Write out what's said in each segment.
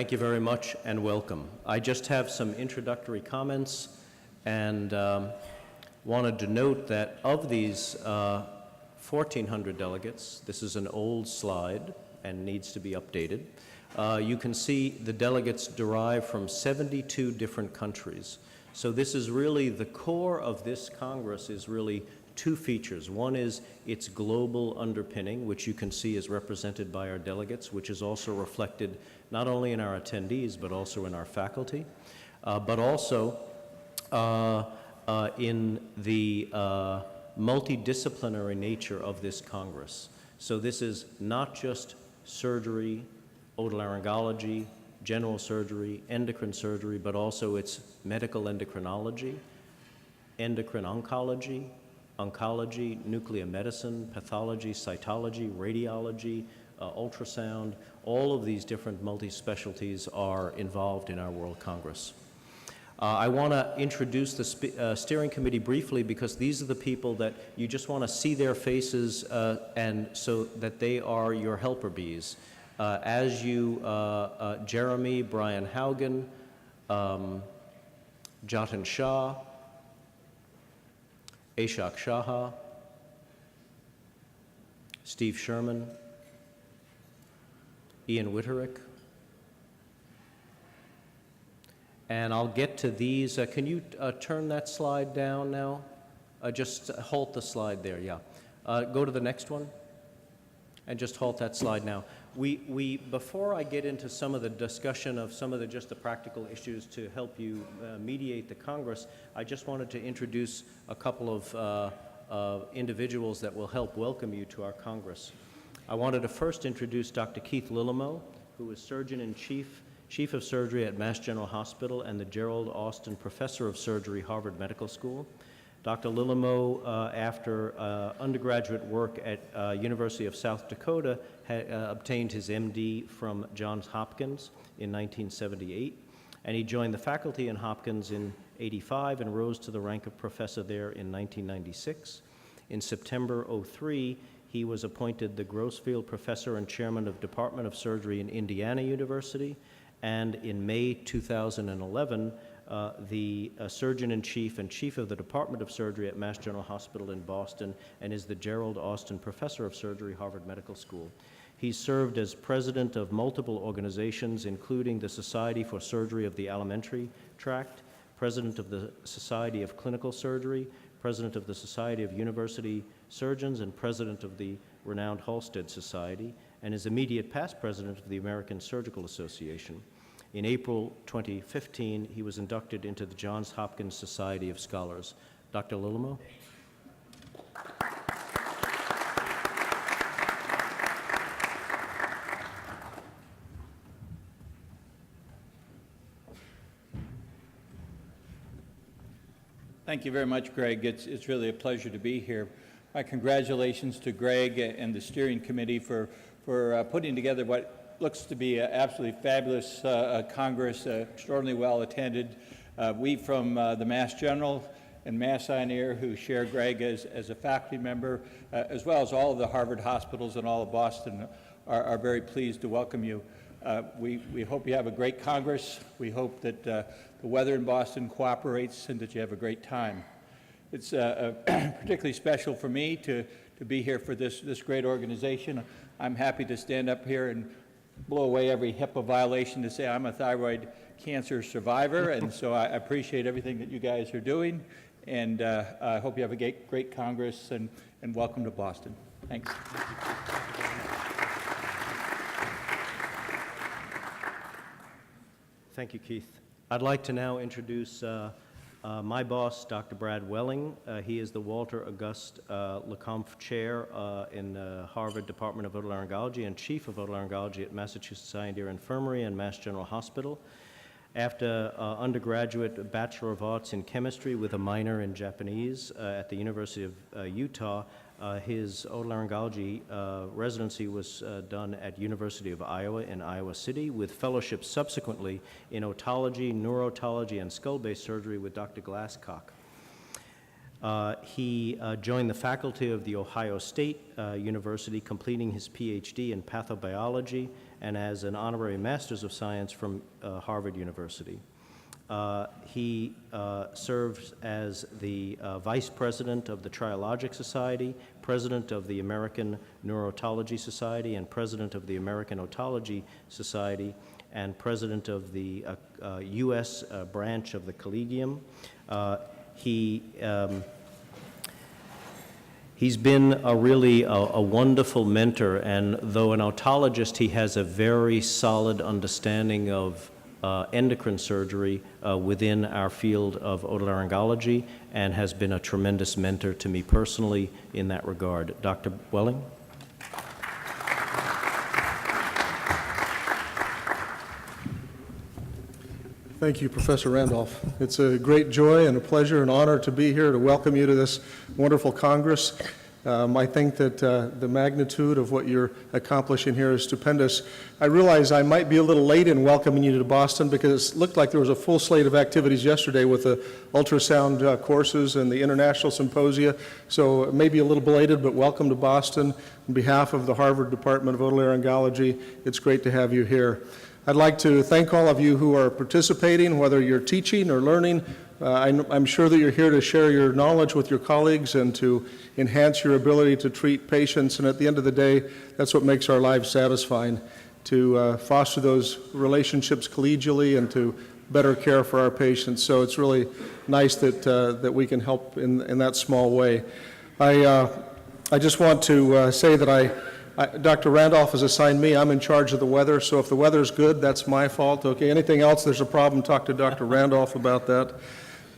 Thank you very much and welcome. I just have some introductory comments and wanted to note that of these 1,400 delegates, this is an old slide and needs to be updated. You can see the delegates derive from 72 different countries. So this is really the core of this Congress is really two features. One is its global underpinning, which you can see is represented by our delegates, which is also reflected not only in our attendees, but also in our faculty, but also in the multidisciplinary nature of this Congress. So this is not just surgery, otolaryngology, general surgery, endocrine surgery, but also it's medical endocrinology, endocrine oncology, oncology, nuclear medicine, pathology, cytology, radiology, ultrasound. All of these different multi-specialties are involved in our World Congress. I want to introduce the steering committee briefly because these are the people that you just want to see their faces and so that they are your helper bees. As you, Jeremy, Brian Haugen, Jatin Shah, Ashok Shaha, Steve Sherman, Ian Witterick, and I'll get to these. Can you turn that slide down now? Just halt the slide there, yeah. Go to the next one, and just halt that slide now. Before I get into some of the discussion of some of just the practical issues to help you mediate the Congress, I just wanted to introduce a couple of individuals that will help welcome you to our Congress. I wanted to first introduce Dr. Keith Lillimo, who is Surgeon-in-Chief, Chief of Surgery at Mass General Hospital and the Gerald Austin Professor of Surgery, Harvard Medical School. Dr. Lillimo, after undergraduate work at University of South Dakota, obtained his MD from Johns Hopkins in 1978, and he joined the faculty in Hopkins in '85 and rose to the rank of professor there in 1996. In September '03, he was appointed the Grossfield Professor and Chairman of Department of Surgery in Indiana University, and in May 2011, the Surgeon-in-Chief and Chief of the Department of Surgery at Mass General Hospital in Boston, and is the Gerald Austin Professor of Surgery, Harvard Medical School. He served as president of multiple organizations, including the Society for Surgery of the Alimentary Tract, president of the Society of Clinical Surgery, president of the Society of University Surgeons, and president of the renowned Halsted Society, and is immediate past president of the American Surgical Association. In April 2015, he was inducted into the Johns Hopkins Society of Scholars. Dr. Lillimo? Thank you very much, Greg. It's really a pleasure to be here. My congratulations to Greg and the steering committee for putting together what looks to be an absolutely fabulous Congress, extraordinarily well attended. We from the Mass General and Mass Pioneer, who share Greg as a faculty member, as well as all of the Harvard hospitals and all of Boston, are very pleased to welcome you. We hope you have a great Congress. We hope that the weather in Boston cooperates and that you have a great time. It's particularly special for me to be here for this great organization. I'm happy to stand up here and blow away every HIPAA violation to say I'm a thyroid cancer survivor, and so I appreciate everything that you guys are doing, and I hope you have a great Congress, and welcome to Boston. Thanks. Thank you, Keith. I'd like to now introduce my boss, Dr. Brad Welling. He is the Walter Auguste Lecomte Chair in the Harvard Department of Otolaryngology and Chief of Otolaryngology at Massachusetts Eye and Ear Infirmary and Mass General Hospital. After undergraduate Bachelor of Arts in Chemistry with a minor in Japanese at the University of Utah, his otolaryngology residency was done at University of Iowa in Iowa City, with fellowships subsequently in otology, neurotology, and skull-based surgery with Dr. Glasscock. He joined the faculty of The Ohio State University, completing his PhD in pathobiology and has an honorary Master's of Science from Harvard University. He serves as the Vice President of the Triologic Society, President of the American Neurotology Society, and President of the American Otology Society, and President of the U.S. branch of the Collegium. He's been really a wonderful mentor, and though an otologist, he has a very solid understanding of endocrine surgery within our field of otolaryngology, and has been a tremendous mentor to me personally in that regard. Dr. Welling? Thank you, Professor Randolph. It's a great joy and a pleasure and honor to be here to welcome you to this wonderful Congress. I think that the magnitude of what you're accomplishing here is stupendous. I realize I might be a little late in welcoming you to Boston because it looked like there was a full slate of activities yesterday with the ultrasound courses and the international symposia, so maybe a little belated, but welcome to Boston. On behalf of the Harvard Department of Otolaryngology, it's great to have you here. I'd like to thank all of you who are participating, whether you're teaching or learning. I'm sure that you're here to share your knowledge with your colleagues and to enhance your ability to treat patients, and at the end of the day, that's what makes our lives satisfying, to foster those relationships collegially and to better care for our patients. So it's really nice that we can help in that small way. I just want to say that Dr. Randolph has assigned me. I'm in charge of the weather, so if the weather's good, that's my fault. Okay, anything else, there's a problem, talk to Dr. Randolph about that.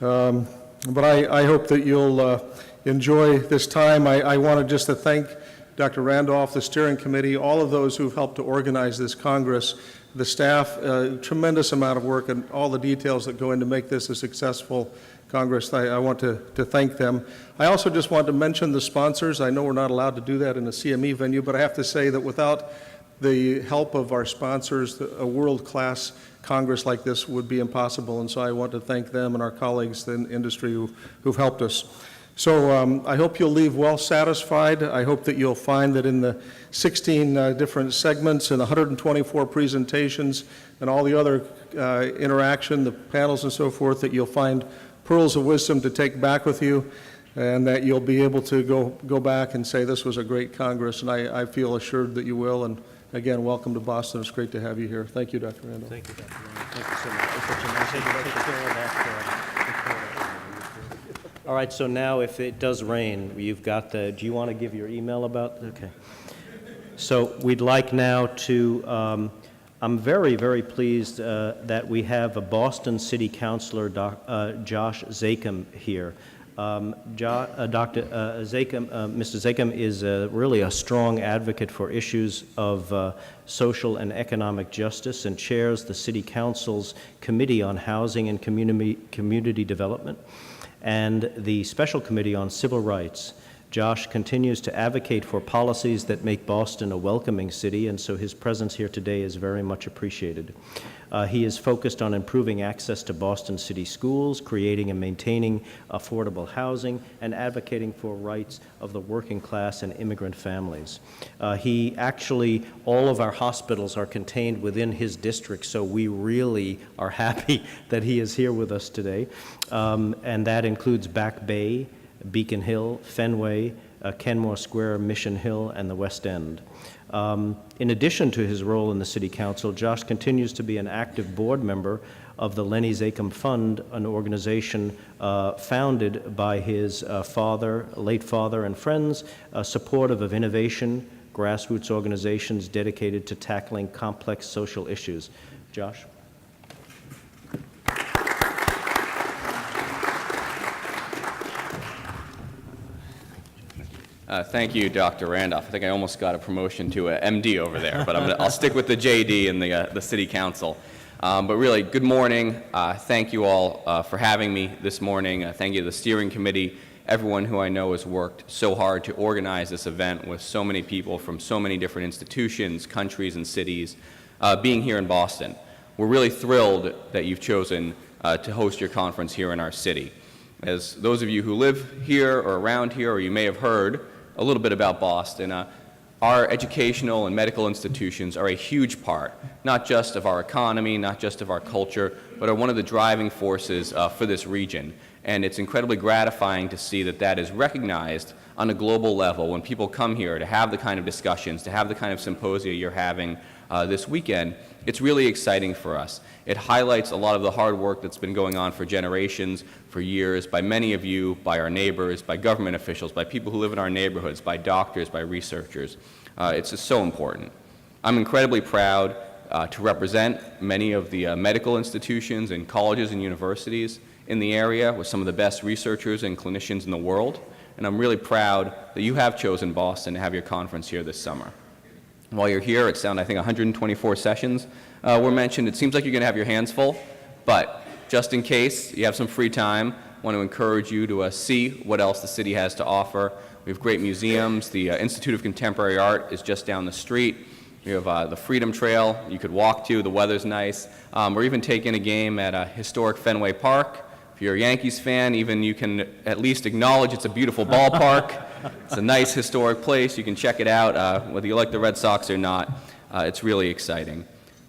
But I hope that you'll enjoy this time. I wanted just to thank Dr. Randolph, the steering committee, all of those who've helped to organize this Congress, the staff, tremendous amount of work and all the details that go into make this a successful Congress. I want to thank them. I also just want to mention the sponsors. I know we're not allowed to do that in a CME venue, but I have to say that without the help of our sponsors, a world-class Congress like this would be impossible, and so I want to thank them and our colleagues in the industry who've helped us. So I hope you'll leave well satisfied. I hope that you'll find that in the 16 different segments and 124 presentations and all the other interaction, the panels and so forth, that you'll find pearls of wisdom to take back with you, and that you'll be able to go back and say this was a great Congress, and I feel assured that you will. And again, welcome to Boston. It's great to have you here. Thank you, Dr. Randolph. Thank you, Dr. Randolph. Thank you so much. It's such a nice introduction. All right, so now if it does rain, you've got do you want to give your email about, okay. So we'd like now to, I'm very, very pleased that we have a Boston City Councilor, Josh Zakem, here. Dr. Zakem, Mr. Zakem is really a strong advocate for issues of social and economic justice and chairs the City Council's Committee on Housing and Community Development and the Special Committee on Civil Rights. Josh continues to advocate for policies that make Boston a welcoming city, and so his presence here today is very much appreciated. He is focused on improving access to Boston City schools, creating and maintaining affordable housing, and advocating for rights of the working class and immigrant families. All of our hospitals are contained within his district, so we really are happy that he is here with us today. And that includes Back Bay, Beacon Hill, Fenway, Kenmore Square, Mission Hill, and the West End. In addition to his role in the City Council, Josh continues to be an active board member of the Lenny Zakem Fund, an organization founded by his late father and friends, supportive of innovation, grassroots organizations dedicated to tackling complex social issues. Josh? Thank you, Dr. Randolph. I think I almost got a promotion to a MD over there, but I'll stick with the JD and the City Council. But really, good morning. Thank you all for having me this morning. Thank you to the steering committee, everyone who I know has worked so hard to organize this event with so many people from so many different institutions, countries, and cities being here in Boston. We're really thrilled that you've chosen to host your conference here in our city. As those of you who live here or around here, or you may have heard a little bit about Boston, our educational and medical institutions are a huge part, not just of our economy, not just of our culture, but are one of the driving forces for this region. And it's incredibly gratifying to see that that is recognized on a global level when people come here to have the kind of discussions, to have the kind of symposia you're having this weekend. It's really exciting for us. It highlights a lot of the hard work that's been going on for generations, for years, by many of you, by our neighbors, by government officials, by people who live in our neighborhoods, by doctors, by researchers. It's just so important. I'm incredibly proud to represent many of the medical institutions and colleges and universities in the area with some of the best researchers and clinicians in the world. And I'm really proud that you have chosen Boston to have your conference here this summer. While you're here, it's down, I think, 124 sessions were mentioned. It seems like you're going to have your hands full, but just in case you have some free time, I want to encourage you to see what else the city has to offer. We have great museums. The Institute of Contemporary Art is just down the street. We have the Freedom Trail you could walk to. The weather's nice. We're even taking a game at historic Fenway Park. If you're a Yankees fan, even you can at least acknowledge it's a beautiful ballpark. It's a nice historic place. You can check it out, whether you like the Red Sox or not. It's really exciting.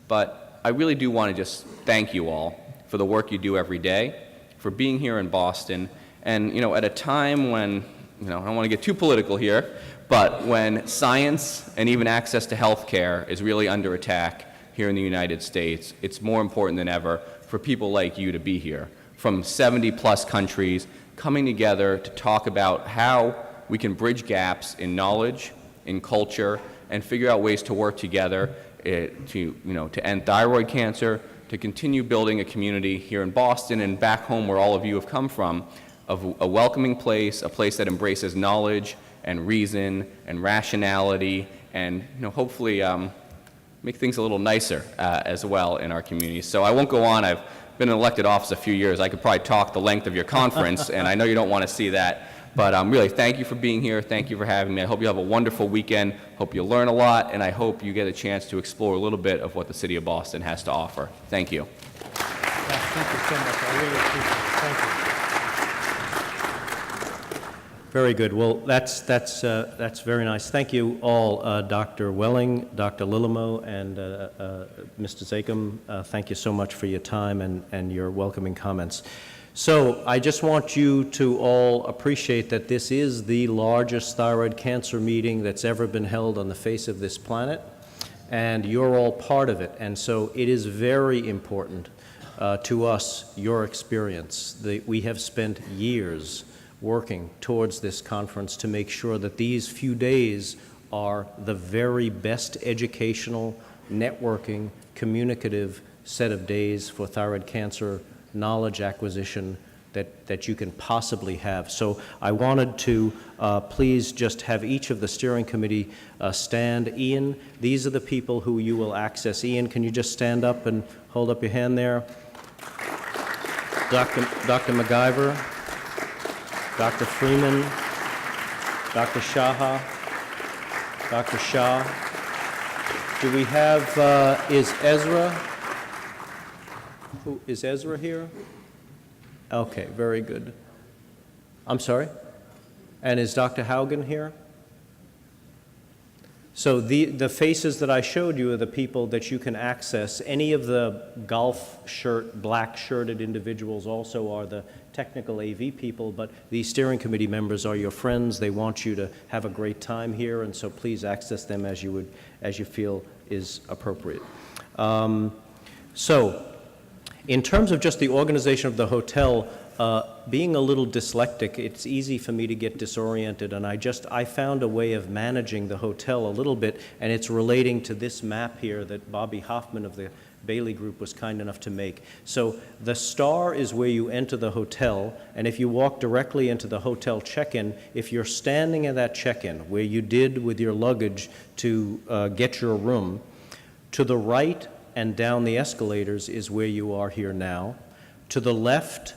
But I really do want to just thank you all for the work you do every day, for being here in Boston, and at a time when, I don't want to get too political here, but when science and even access to health care is really under attack here in the United States, it's more important than ever for people like you to be here, from 70-plus countries, coming together to talk about how we can bridge gaps in knowledge, in culture, and figure out ways to work together to end thyroid cancer, to continue building a community here in Boston and back home where all of you have come from, of a welcoming place, a place that embraces knowledge and reason and rationality, and hopefully make things a little nicer as well in our community. So I won't go on. I've been in elected office a few years. I could probably talk the length of your conference, and I know you don't want to see that. But really, thank you for being here. Thank you for having me. I hope you have a wonderful weekend. Hope you learn a lot, and I hope you get a chance to explore a little bit of what the city of Boston has to offer. Thank you. Thank you so much. I really appreciate it. Thank you. Very good. Well, that's very nice. Thank you all, Dr. Welling, Dr. Lillimo, and Mr. Zakem. Thank you so much for your time and your welcoming comments. So I just want you to all appreciate that this is the largest thyroid cancer meeting that's ever been held on the face of this planet, and you're all part of it. And so it is very important to us, your experience. We have spent years working towards this conference to make sure that these few days are the very best educational, networking, communicative set of days for thyroid cancer knowledge acquisition that you can possibly have. So I wanted to please just have each of the steering committee stand. Ian, these are the people who you will access. Ian, can you just stand up and hold up your hand there? Dr. MacGyver, Dr. Freeman, Dr. Shaha, Dr. Shah. Do we have, is Ezra? Is Ezra here? Okay, very good. I'm sorry? And is Dr. Haugen here? So the faces that I showed you are the people that you can access. Any of the golf shirt, black shirted individuals also are the technical AV people, but these steering committee members are your friends. They want you to have a great time here, and so please access them as you feel is appropriate. So, in terms of just the organization of the hotel, being a little dyslexic, it's easy for me to get disoriented, and I found a way of managing the hotel a little bit, and it's relating to this map here that Bobby Hoffman of the Bailey Group was kind enough to make. So the star is where you enter the hotel, and if you walk directly into the hotel check-in, if you're standing at that check-in where you did with your luggage to get your room, to the right and down the escalators is where you are here now. To the left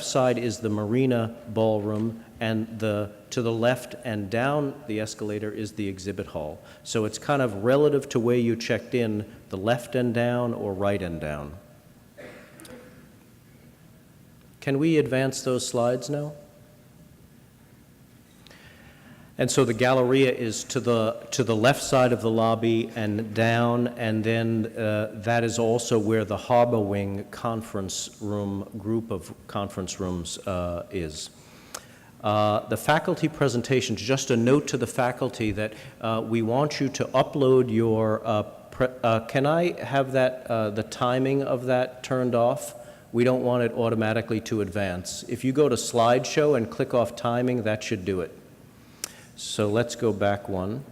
side is the Marina Ballroom, and to the left and down the escalator is the exhibit hall. So it's kind of relative to where you checked in, the left end down or right end down. Can we advance those slides now? And so the Galleria is to the left side of the lobby and down, and then that is also where the Harbor Wing conference room, group of conference rooms is. The faculty presentations, just a note to the faculty that we want you to upload your, can I have that, the timing of that turned off? We don't want it automatically to advance. If you go to slideshow and click off timing, that should do it. So let's go back one.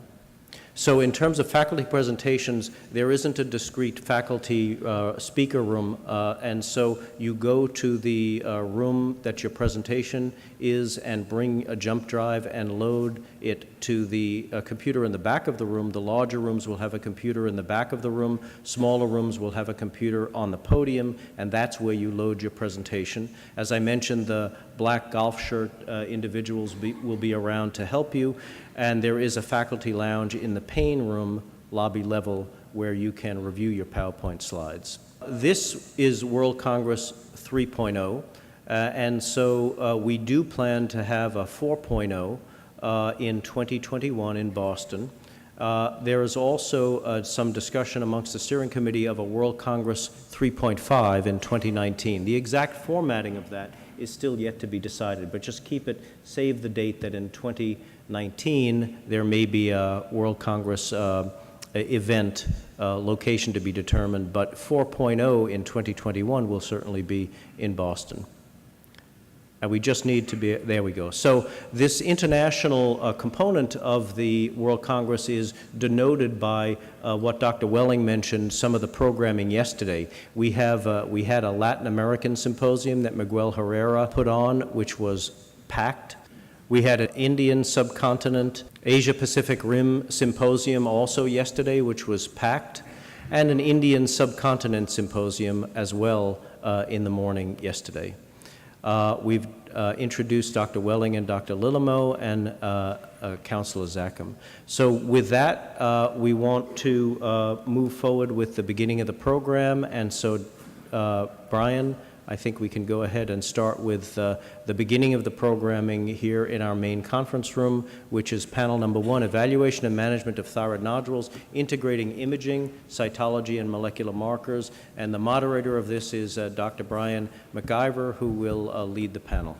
So in terms of faculty presentations, there isn't a discrete faculty speaker room, and so you go to the room that your presentation is and bring a jump drive and load it to the computer in the back of the room. The larger rooms will have a computer in the back of the room. Smaller rooms will have a computer on the podium, and that's where you load your presentation. As I mentioned, the black golf shirt individuals will be around to help you. And there is a faculty lounge in the Payne room, lobby level, where you can review your PowerPoint slides. This is World Congress 3.0, and so we do plan to have a 4.0 in 2021 in Boston. There is also some discussion amongst the steering committee of a World Congress 3.5 in 2019. The exact formatting of that is still yet to be decided, but just keep it, save the date that in 2019 there may be a World Congress event, location to be determined, but 4.0 in 2021 will certainly be in Boston. And we just need to be, there we go. So this international component of the World Congress is denoted by what Dr. Welling mentioned, some of the programming yesterday. We had a Latin American symposium that Miguel Herrera put on, which was packed. We had an Indian subcontinent, Asia-Pacific Rim symposium also yesterday, which was packed, and an Indian subcontinent symposium as well in the morning yesterday. We've introduced Dr. Welling and Dr. Lillamo and Councilor Zackham. So with that, we want to move forward with the beginning of the program. And so, Brian, I think we can go ahead and start with the beginning of the programming here in our main conference room, which is panel number 1, Evaluation and Management of Thyroid Nodules, Integrating Imaging, Cytology, and Molecular Markers. And the moderator of this is Dr. Brian McIver, who will lead the panel.